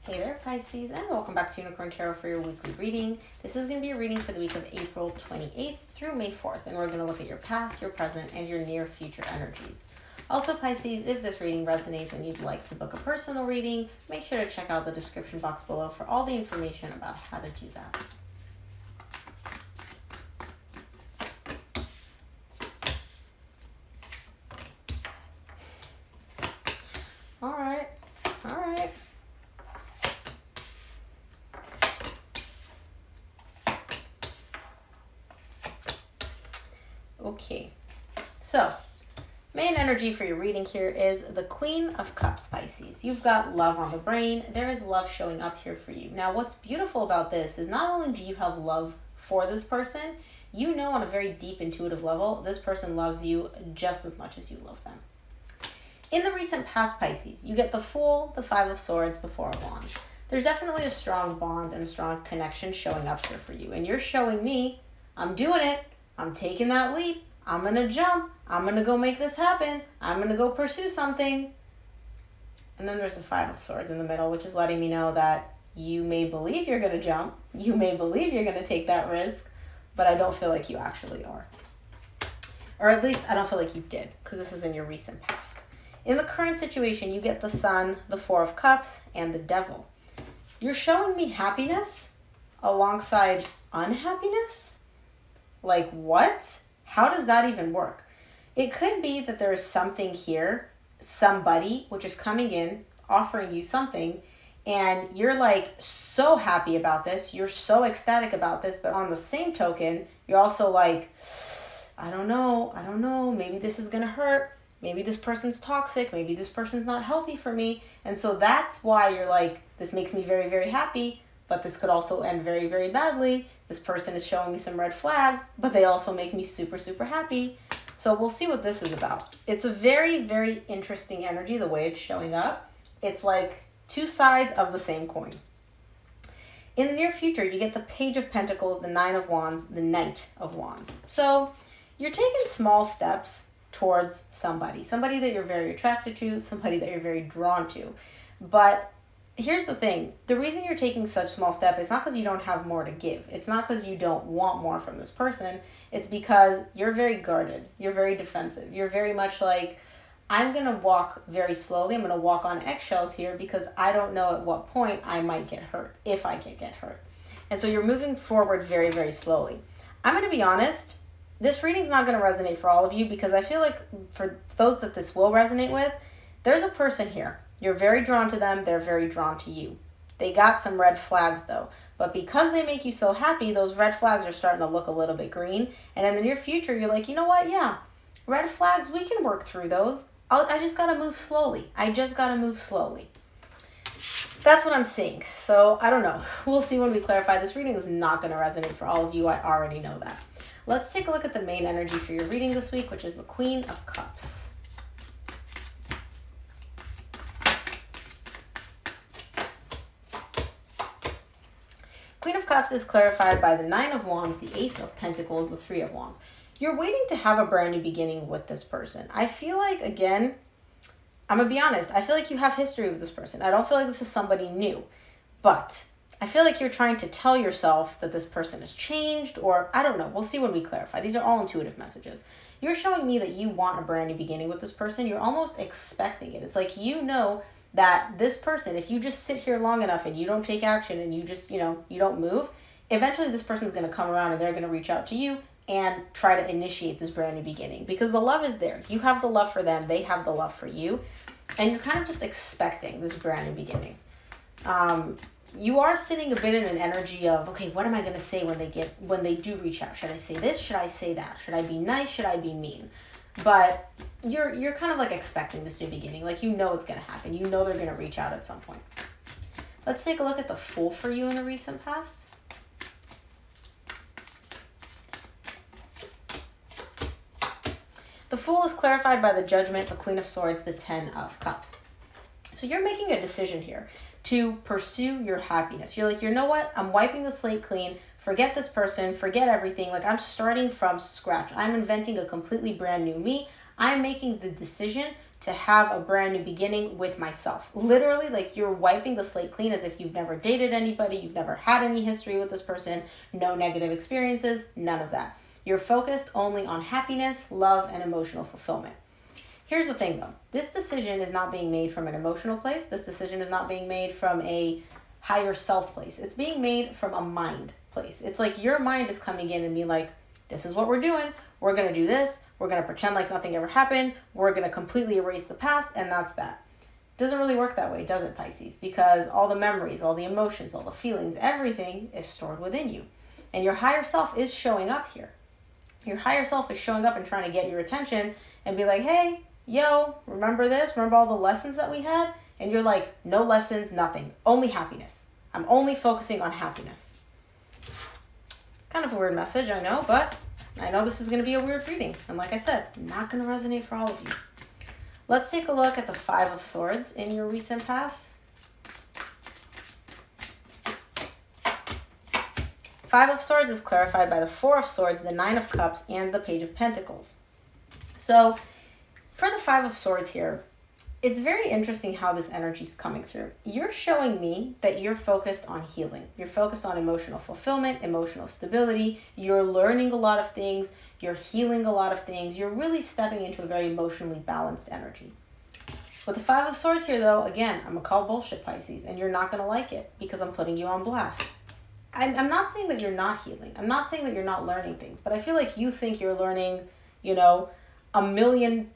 Hey there, Pisces, and welcome back to Unicorn Tarot for your weekly reading. This is going to be a reading for the week of April 28th through May 4th, and we're going to look at your past, your present, and your near future energies. Also, Pisces, if this reading resonates and you'd like to book a personal reading, make sure to check out the description box below for all the information about how to do that. All right. Okay, so main energy for your reading here is the Queen of Cups, Pisces. You've got love on the brain. There is love showing up here for you. Now, what's beautiful about this is not only do you have love for this person, you know on a very deep intuitive level, this person loves you just as much as you love them. In the recent past, Pisces, you get the Fool, the Five of Swords, the Four of Wands. There's definitely a strong bond and a strong connection showing up here for you. And you're showing me, I'm doing it. I'm taking that leap. I'm going to jump. I'm going to go make this happen. I'm going to go pursue something. And then there's the Five of Swords in the middle, which is letting me know that you may believe you're going to jump. You may believe you're going to take that risk, but I don't feel like you actually are. Or at least I don't feel like you did, because this is in your recent past. In the current situation, you get the Sun, the Four of Cups, and the Devil. You're showing me happiness alongside unhappiness? Like what? How does that even work? It could be that there's something here, somebody, which is coming in, offering you something, and you're like so happy about this. You're so ecstatic about this, but on the same token, you're also like, I don't know. Maybe this is going to hurt. Maybe this person's toxic. Maybe this person's not healthy for me. And so that's why you're like, this makes me very, very happy, but this could also end very, very badly. This person is showing me some red flags, but they also make me super, super happy. So we'll see what this is about. It's a very, very interesting energy, the way it's showing up. It's like two sides of the same coin. In the near future, you get the Page of Pentacles, the Nine of Wands, the Knight of Wands. So you're taking small steps towards somebody that you're very attracted to, somebody that you're very drawn to. But here's the thing. The reason you're taking such small steps is not because you don't have more to give. It's not because you don't want more from this person. It's because you're very guarded. You're very defensive. You're very much like, I'm going to walk very slowly. I'm going to walk on eggshells here because I don't know at what point I might get hurt, if I can get hurt. And so you're moving forward very, very slowly. I'm going to be honest. This reading's not going to resonate for all of you because I feel like for those that this will resonate with, there's a person here. You're very drawn to them. They're very drawn to you. They got some red flags though. But because they make you so happy, those red flags are starting to look a little bit green. And in the near future, you're like, you know what? Yeah, red flags, we can work through those. I just got to move slowly. That's what I'm seeing. So I don't know. We'll see when we clarify. This reading is not going to resonate for all of you. I already know that. Let's take a look at the main energy for your reading this week, which is the Queen of Cups. Queen of Cups is clarified by the Nine of Wands, the Ace of Pentacles, the Three of Wands. You're waiting to have a brand new beginning with this person. I feel like, again, I'm going to be honest, I feel like you have history with this person. I don't feel like this is somebody new, but I feel like you're trying to tell yourself that this person has changed, or I don't know. We'll see when we clarify. These are all intuitive messages. You're showing me that you want a brand new beginning with this person. You're almost expecting it. It's like you know that this person, if you just sit here long enough and you don't take action and you just, you don't move, eventually this person's going to come around and they're going to reach out to you and try to initiate this brand new beginning because the love is there. You have the love for them. They have the love for you. And you're kind of just expecting this brand new beginning. You are sitting a bit in an energy of, okay, what am I going to say when they do reach out? Should I say this? Should I say that? Should I be nice? Should I be mean? But you're kind of like expecting this new beginning. Like, you know it's going to happen. You know they're going to reach out at some point. Let's take a look at the Fool for you in the recent past. The Fool is clarified by the Judgment, the Queen of Swords, the Ten of Cups. So you're making a decision here to pursue your happiness. You're like, you know what? I'm wiping the slate clean. Forget this person. Forget everything. Like, I'm starting from scratch. I'm inventing a completely brand new me. I'm making the decision to have a brand new beginning with myself. Literally, like you're wiping the slate clean as if you've never dated anybody, you've never had any history with this person, no negative experiences, none of that. You're focused only on happiness, love, and emotional fulfillment. Here's the thing though, this decision is not being made from an emotional place. This decision is not being made from a higher self place. It's being made from a mind place. It's like your mind is coming in and being like, this is what we're doing. We're going to do this. We're going to pretend like nothing ever happened. We're going to completely erase the past. And that's that. Doesn't really work that way, does it, Pisces? Because all the memories, all the emotions, all the feelings, everything is stored within you. And your higher self is showing up here. Your higher self is showing up and trying to get your attention and be like, hey, yo, remember this? Remember all the lessons that we had? And you're like, no lessons, nothing. Only happiness. I'm only focusing on happiness. Kind of a weird message, I know, but I know this is going to be a weird reading. And like I said, not going to resonate for all of you. Let's take a look at the Five of Swords in your recent past. Five of Swords is clarified by the Four of Swords, the Nine of Cups, and the Page of Pentacles. So for the Five of Swords here, it's very interesting how this energy is coming through. You're showing me that you're focused on healing. You're focused on emotional fulfillment, emotional stability. You're learning a lot of things. You're healing a lot of things. You're really stepping into a very emotionally balanced energy. With the Five of Swords here, though, again, I'm going to call bullshit, Pisces, and you're not going to like it because I'm putting you on blast. I'm not saying that you're not healing. I'm not saying that you're not learning things, but I feel like you think you're learning, a million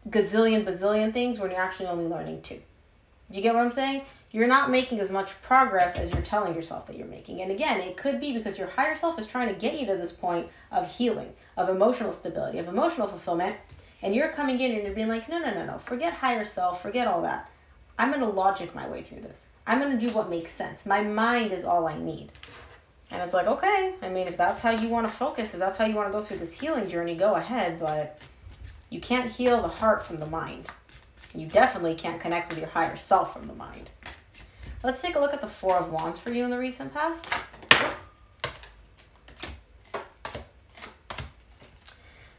gazillion bazillion things when you're actually only learning two. Do you get what I'm saying? You're not making as much progress as you're telling yourself that you're making. And again, it could be because your higher self is trying to get you to this point of healing, of emotional stability, of emotional fulfillment. And you're coming in and you're being like, no. Forget higher self. Forget all that. I'm going to logic my way through this. I'm going to do what makes sense. My mind is all I need. And it's like, okay, I mean, if that's how you want to focus, if that's how you want to go through this healing journey, go ahead. But you can't heal the heart from the mind. You definitely can't connect with your higher self from the mind. Let's take a look at the Four of Wands for you in the recent past.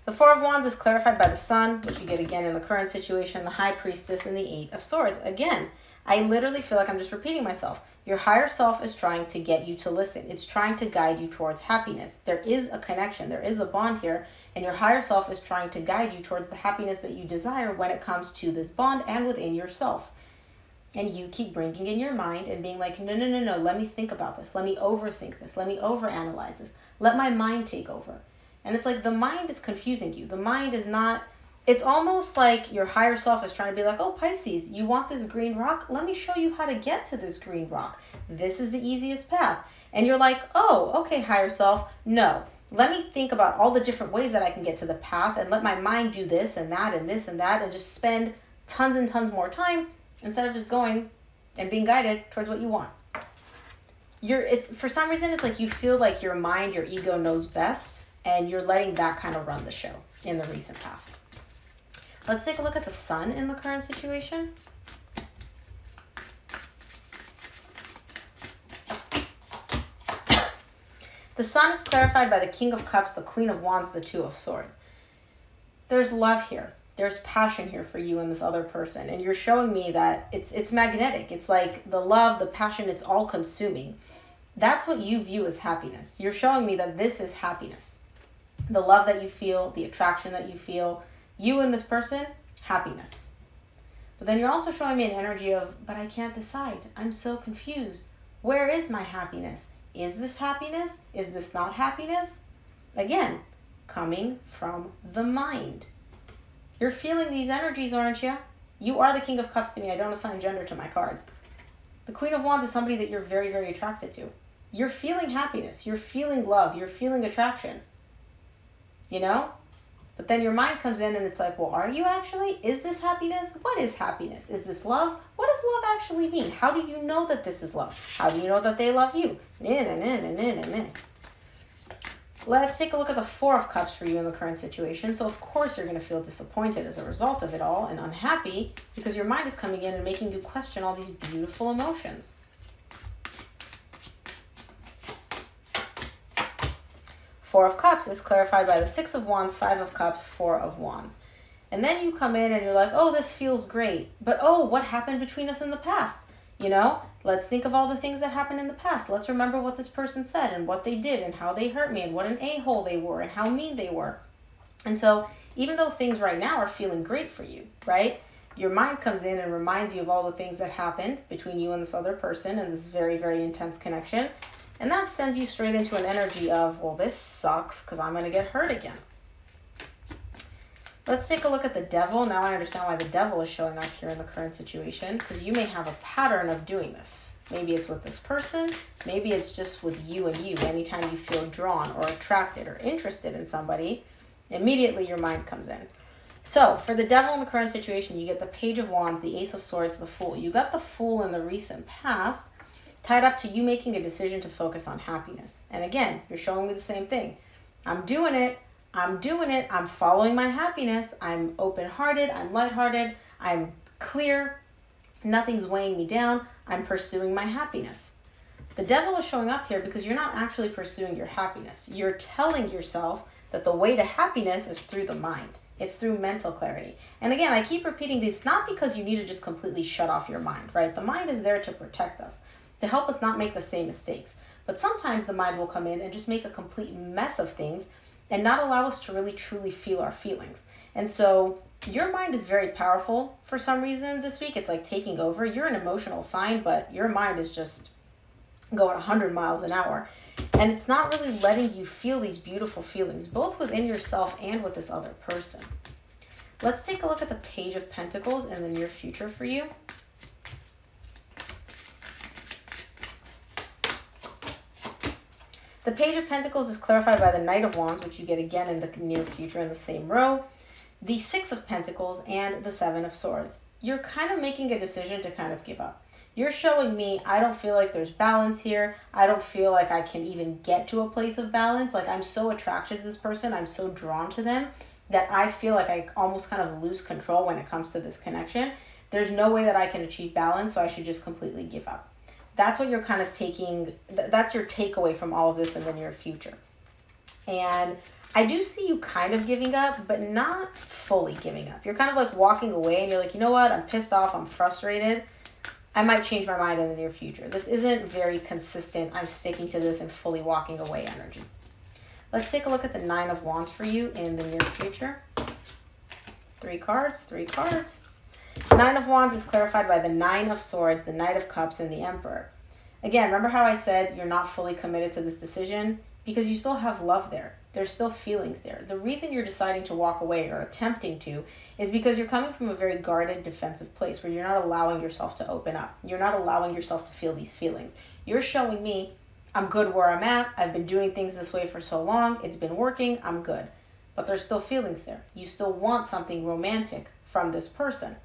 The Four of Wands is clarified by the Sun, which you get again in the current situation, the High Priestess, and the Eight of Swords. Again, I literally feel like I'm just repeating myself. Your higher self is trying to get you to listen. It's trying to guide you towards happiness. There is a connection. There is a bond here. And your higher self is trying to guide you towards the happiness that you desire when it comes to this bond and within yourself. And you keep bringing in your mind and being like, no. Let me think about this. Let me overthink this. Let me overanalyze this. Let my mind take over. And it's like the mind is confusing you. The mind is not... It's almost like your higher self is trying to be like, oh, Pisces, you want this green rock? Let me show you how to get to this green rock. This is the easiest path. And you're like, oh, okay, higher self. No, let me think about all the different ways that I can get to the path and let my mind do this and that and this and that and just spend tons and tons more time instead of just going and being guided towards what you want. For some reason, it's like you feel like your mind, your ego knows best, and you're letting that kind of run the show in the recent past. Let's take a look at the Sun in the current situation. The Sun is clarified by the King of Cups, the Queen of Wands, the Two of Swords. There's love here. There's passion here for you and this other person. And you're showing me that it's magnetic. It's like the love, the passion, it's all consuming. That's what you view as happiness. You're showing me that this is happiness. The love that you feel, the attraction that you feel, you and this person, happiness. But then you're also showing me an energy of, but I can't decide. I'm so confused. Where is my happiness? Is this happiness? Is this not happiness? Again, coming from the mind. You're feeling these energies, aren't you? You are the King of Cups to me. I don't assign gender to my cards. The Queen of Wands is somebody that you're very, very attracted to. You're feeling happiness. You're feeling love. You're feeling attraction. But then your mind comes in and it's like, well, are you actually? Is this happiness? What is happiness? Is this love? What does love actually mean? How do you know that this is love? How do you know that they love you? Let's take a look at the Four of Cups for you in the current situation. So, of course, you're going to feel disappointed as a result of it all and unhappy because your mind is coming in and making you question all these beautiful emotions. Four of Cups is clarified by the Six of Wands, Five of Cups, Four of Wands. And then you come in and you're like, oh, this feels great. But oh, what happened between us in the past? You know, let's think of all the things that happened in the past. Let's remember what this person said and what they did and how they hurt me and what an a-hole they were and how mean they were. And so even though things right now are feeling great for you, right? Your mind comes in and reminds you of all the things that happened between you and this other person and this very, very intense connection. And that sends you straight into an energy of, well, this sucks because I'm going to get hurt again. Let's take a look at the devil. Now I understand why the devil is showing up here in the current situation, because you may have a pattern of doing this. Maybe it's with this person. Maybe it's just with you and you. Anytime you feel drawn or attracted or interested in somebody, immediately your mind comes in. So for the devil in the current situation, you get the Page of Wands, the Ace of Swords, the Fool. You got the Fool in the recent past, tied up to you making a decision to focus on happiness. And again, you're showing me the same thing. I'm doing it. I'm following my happiness. I'm open-hearted. I'm lighthearted. I'm clear. Nothing's weighing me down. I'm pursuing my happiness. The devil is showing up here because you're not actually pursuing your happiness. You're telling yourself that the way to happiness is through the mind. It's through mental clarity. And again, I keep repeating this, not because you need to just completely shut off your mind, right? The mind is there to protect us, to help us not make the same mistakes. But sometimes the mind will come in and just make a complete mess of things and not allow us to really truly feel our feelings. And so your mind is very powerful for some reason this week. It's like taking over. You're an emotional sign, but your mind is just going 100 miles an hour. And it's not really letting you feel these beautiful feelings, both within yourself and with this other person. Let's take a look at the Page of Pentacles in the near future for you. The Page of Pentacles is clarified by the Knight of Wands, which you get again in the near future in the same row, the Six of Pentacles, and the Seven of Swords. You're kind of making a decision to kind of give up. You're showing me, I don't feel like there's balance here. I don't feel like I can even get to a place of balance. Like, I'm so attracted to this person. I'm so drawn to them that I feel like I almost kind of lose control when it comes to this connection. There's no way that I can achieve balance, so I should just completely give up. That's what you're kind of taking, that's your takeaway from all of this in the near future. And I do see you kind of giving up, but not fully giving up. You're kind of like walking away and you're like, you know what? I'm pissed off. I'm frustrated. I might change my mind in the near future. This isn't very consistent. I'm sticking to this and fully walking away energy. Let's take a look at the Nine of Wands for you in the near future. Three cards. Nine of Wands is clarified by the Nine of Swords, the Knight of Cups, and the Emperor. Again, remember how I said you're not fully committed to this decision? Because you still have love there. There's still feelings there. The reason you're deciding to walk away or attempting to is because you're coming from a very guarded, defensive place where you're not allowing yourself to open up. You're not allowing yourself to feel these feelings. You're showing me, I'm good where I'm at. I've been doing things this way for so long. It's been working. I'm good. But there's still feelings there. You still want something romantic from this person.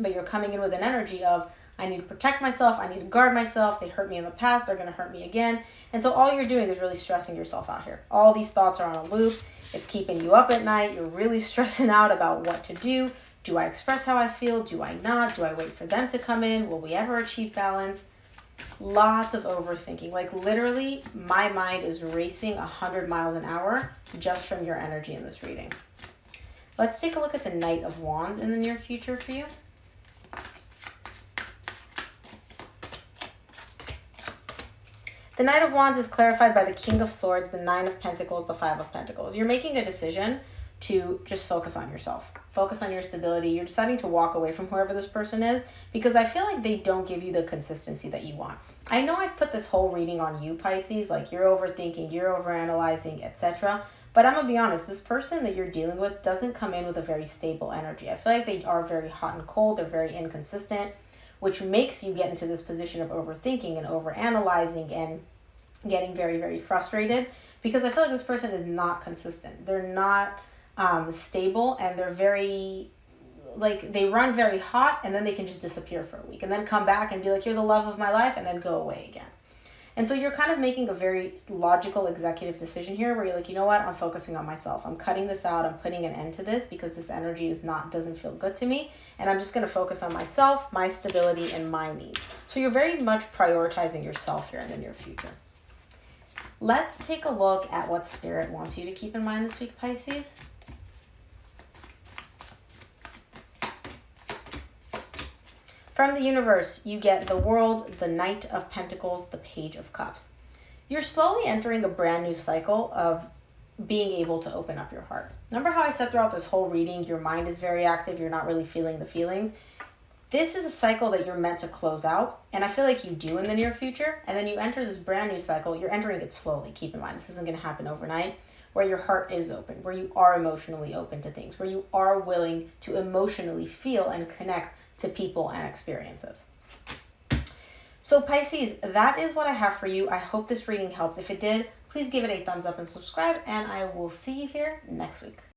But you're coming in with an energy of, I need to protect myself. I need to guard myself. They hurt me in the past. They're going to hurt me again. And so all you're doing is really stressing yourself out here. All these thoughts are on a loop. It's keeping you up at night. You're really stressing out about what to do. Do I express how I feel? Do I not? Do I wait for them to come in? Will we ever achieve balance? Lots of overthinking. Like literally, my mind is racing 100 miles an hour just from your energy in this reading. Let's take a look at the Knight of Wands in the near future for you. The Knight of Wands is clarified by the King of Swords, the Nine of Pentacles, the Five of Pentacles. You're making a decision to just focus on yourself. Focus on your stability. You're deciding to walk away from whoever this person is because I feel like they don't give you the consistency that you want. I know I've put this whole reading on you, Pisces, like you're overthinking, you're overanalyzing, etc. But I'm going to be honest, this person that you're dealing with doesn't come in with a very stable energy. I feel like they are very hot and cold. They're very inconsistent, which makes you get into this position of overthinking and overanalyzing and getting very, very frustrated because I feel like this person is not consistent. They're not stable, and they're very, like, they run very hot and then they can just disappear for a week and then come back and be like, you're the love of my life, and then go away again. And so you're kind of making a very logical executive decision here where you're like, you know what, I'm focusing on myself. I'm cutting this out. I'm putting an end to this because this energy doesn't feel good to me. And I'm just going to focus on myself, my stability, and my needs. So you're very much prioritizing yourself here in the near future. Let's take a look at what Spirit wants you to keep in mind this week, Pisces. From the universe, you get the World, the Knight of Pentacles, the Page of Cups. You're slowly entering a brand new cycle of being able to open up your heart. Remember how I said throughout this whole reading, your mind is very active, you're not really feeling the feelings? This is a cycle that you're meant to close out, and I feel like you do in the near future, and then you enter this brand new cycle. You're entering it slowly, keep in mind, this isn't going to happen overnight, where your heart is open, where you are emotionally open to things, where you are willing to emotionally feel and connect to people and experiences. So Pisces, that is what I have for you. I hope this reading helped. If it did, please give it a thumbs up and subscribe, and I will see you here next week.